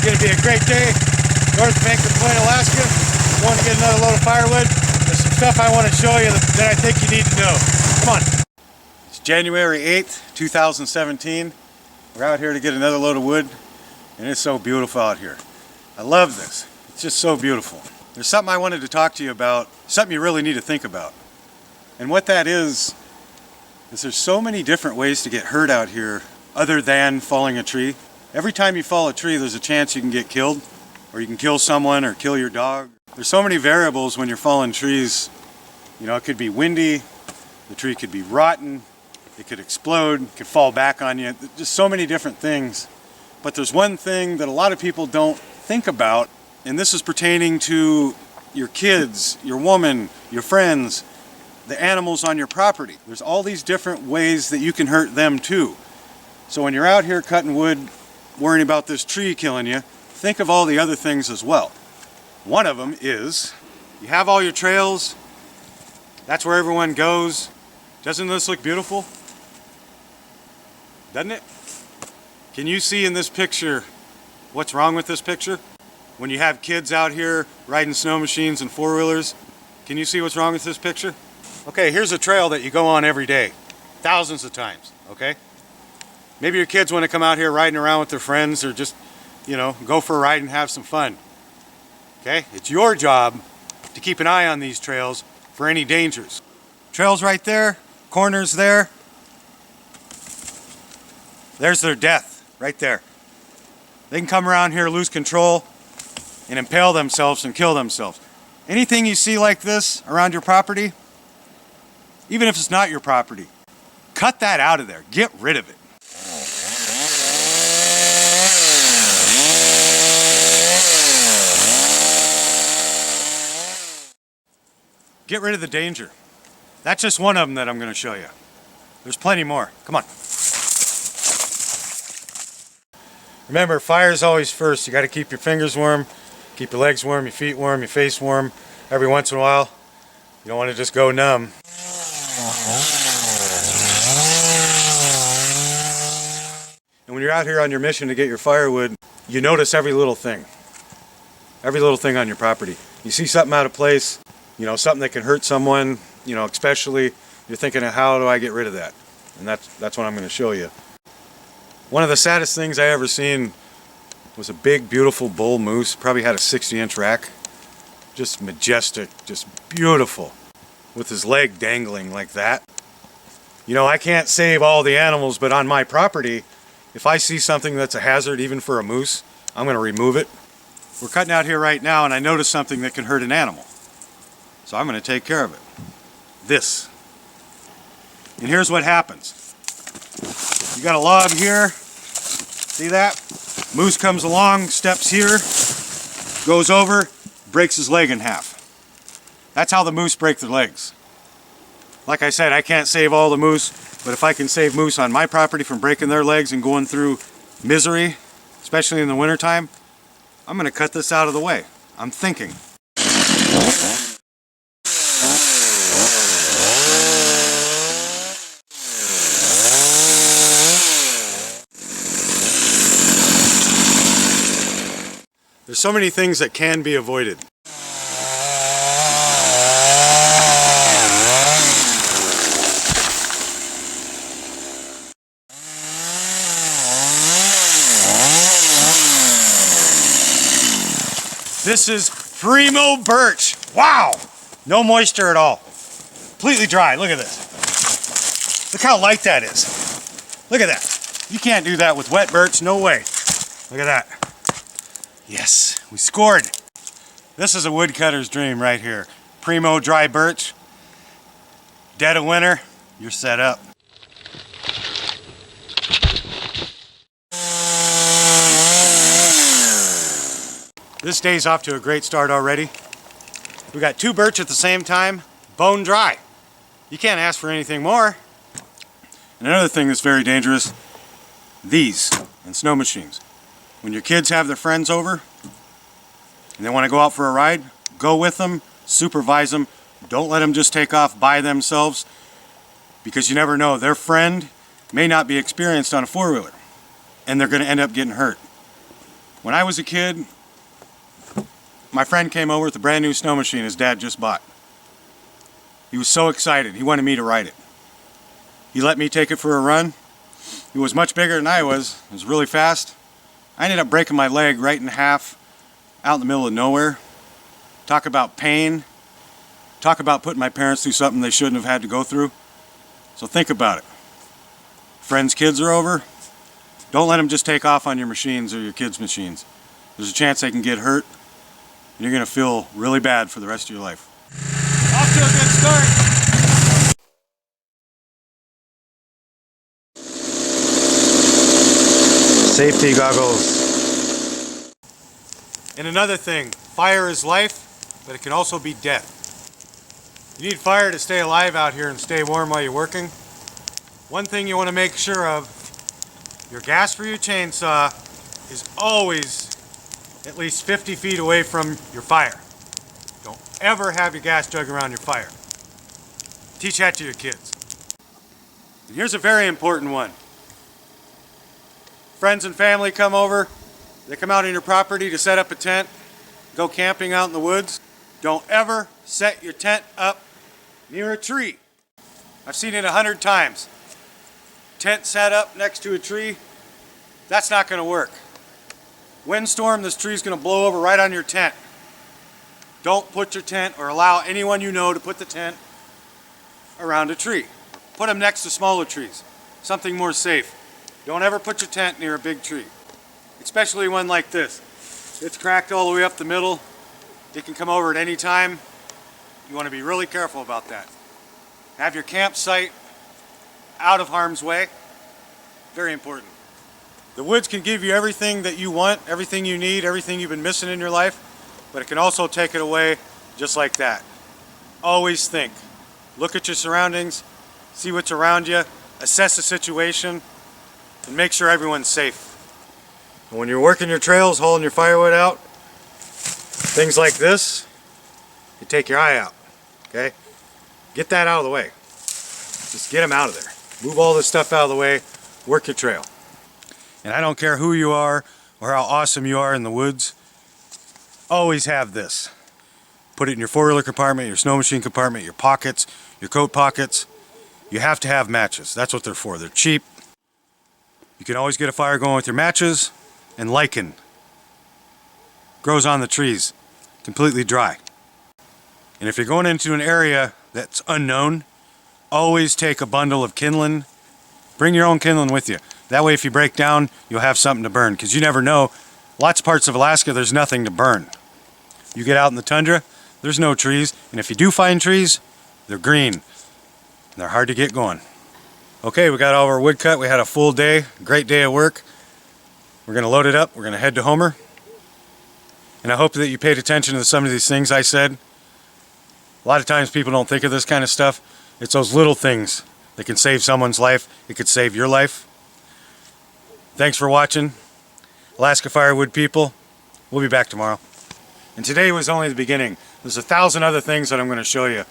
It's going to be a great day. North Bank of Point, Alaska. Going to get another load of firewood. There's some stuff I want to show you that I think you need to know. Come on. It's January 8th, 2017. We're out here to get another load of wood, and it's so beautiful out here. I love this. It's just so beautiful. There's something I wanted to talk to you about, something you really need to think about. And what that is there's so many different ways to get hurt out here other than falling a tree. Every time you fall a tree, there's a chance you can get killed, or you can kill someone or kill your dog. There's so many variables when you're falling trees. You know, it could be windy, the tree could be rotten, it could explode, it could fall back on you. Just so many different things. But there's one thing that a lot of people don't think about, and this is pertaining to your kids, your woman, your friends, the animals on your property. There's all these different ways that you can hurt them too. So when you're out here cutting wood, worrying about this tree killing you, think of all the other things as well. One of them is, you have all your trails, that's where everyone goes. Doesn't this look beautiful? Doesn't it? Can you see in this picture what's wrong with this picture? When you have kids out here riding snow machines and four-wheelers, can you see what's wrong with this picture? Okay, here's a trail that you go on every day, thousands of times, okay? Maybe your kids want to come out here riding around with their friends, or just, you know, go for a ride and have some fun. Okay? It's your job to keep an eye on these trails for any dangers. Trails right there, corners there. There's their death, right there. They can come around here, lose control, and impale themselves and kill themselves. Anything you see like this around your property, even if it's not your property, cut that out of there. Get rid of it. Get rid of the danger. That's just one of them that I'm going to show you. There's plenty more. Come on. Remember, fire is always first. You got to keep your fingers warm, keep your legs warm, your feet warm, your face warm. Every once in a while, you don't want to just go numb. And when you're out here on your mission to get your firewood, you notice every little thing on your property. You see something out of place, you know, something that can hurt someone, you know, especially you're thinking of how do I get rid of that? And that's what I'm going to show you. One of the saddest things I ever seen was a big, beautiful bull moose. Probably had a 60-inch rack. Just majestic, just beautiful, with his leg dangling like that. You know, I can't save all the animals, but on my property, if I see something that's a hazard, even for a moose, I'm going to remove it. We're cutting out here right now, and I noticed something that can hurt an animal. So I'm going to take care of it. This. And here's what happens. You got a log here. See that? Moose comes along, steps here, goes over, breaks his leg in half. That's how the moose break their legs. Like I said, I can't save all the moose, but if I can save moose on my property from breaking their legs and going through misery, especially in the wintertime, I'm going to cut this out of the way. I'm thinking. There's so many things that can be avoided. This is primo birch. Wow! No moisture at all. Completely dry. Look at this. Look how light that is. Look at that. You can't do that with wet birch. No way. Look at that. Yes, we scored. This is a woodcutter's dream right here. Primo dry birch. Dead of winter, you're set up. This day's off to a great start already. We got 2 birch at the same time, bone dry. You can't ask for anything more. And another thing that's very dangerous, these and snow machines. When your kids have their friends over and they want to go out for a ride, go with them, supervise them. Don't let them just take off by themselves, because you never know. Their friend may not be experienced on a four-wheeler and they're going to end up getting hurt. When I was a kid, my friend came over with a brand new snow machine his dad just bought. He was so excited, he wanted me to ride it. He let me take it for a run. It was much bigger than I was. It was really fast. I ended up breaking my leg right in half out in the middle of nowhere. Talk about pain. Talk about putting my parents through something they shouldn't have had to go through. So think about it. Friends' kids are over. Don't let them just take off on your machines or your kids' machines. There's a chance they can get hurt, and you're going to feel really bad for the rest of your life. Off to a good start. Safety goggles. And another thing, fire is life, but it can also be death. You need fire to stay alive out here and stay warm while you're working. One thing you want to make sure of, your gas for your chainsaw is always at least 50 feet away from your fire. Don't ever have your gas jug around your fire. Teach that to your kids. And here's a very important one. Friends and family come over, they come out on your property to set up a tent, go camping out in the woods. Don't ever set your tent up near a tree. I've seen it 100 times. Tent set up next to a tree, that's not going to work. Windstorm, this tree's going to blow over right on your tent. Don't put your tent or allow anyone you know to put the tent around a tree. Put them next to smaller trees, something more safe. Don't ever put your tent near a big tree, especially one like this. It's cracked all the way up the middle. It can come over at any time. You want to be really careful about that. Have your campsite out of harm's way. Very important. The woods can give you everything that you want, everything you need, everything you've been missing in your life, but it can also take it away just like that. Always think. Look at your surroundings, see what's around you, assess the situation, and make sure everyone's safe. And when you're working your trails, hauling your firewood out, things like this, you take your eye out, okay? Get that out of the way. Just get them out of there. Move all this stuff out of the way, work your trail. And I don't care who you are or how awesome you are in the woods, always have this. Put it in your four-wheeler compartment, your snow machine compartment, your pockets, your coat pockets. You have to have matches. That's what they're for. They're cheap. You can always get a fire going with your matches. And lichen grows on the trees, completely dry. And if you're going into an area that's unknown, always take a bundle of kindling. Bring your own kindling with you. That way if you break down, you'll have something to burn, because you never know. Lots of parts of Alaska, there's nothing to burn. You get out in the tundra, there's no trees, and if you do find trees, they're green. And they're hard to get going. Okay, we got all our wood cut. We had a full day, great day of work. We're going to load it up. We're going to head to Homer. And I hope that you paid attention to some of these things I said. A lot of times people don't think of this kind of stuff. It's those little things that can save someone's life. It could save your life. Thanks for watching. Alaska Firewood people. We'll be back tomorrow. And today was only the beginning. There's 1,000 other things that I'm going to show you.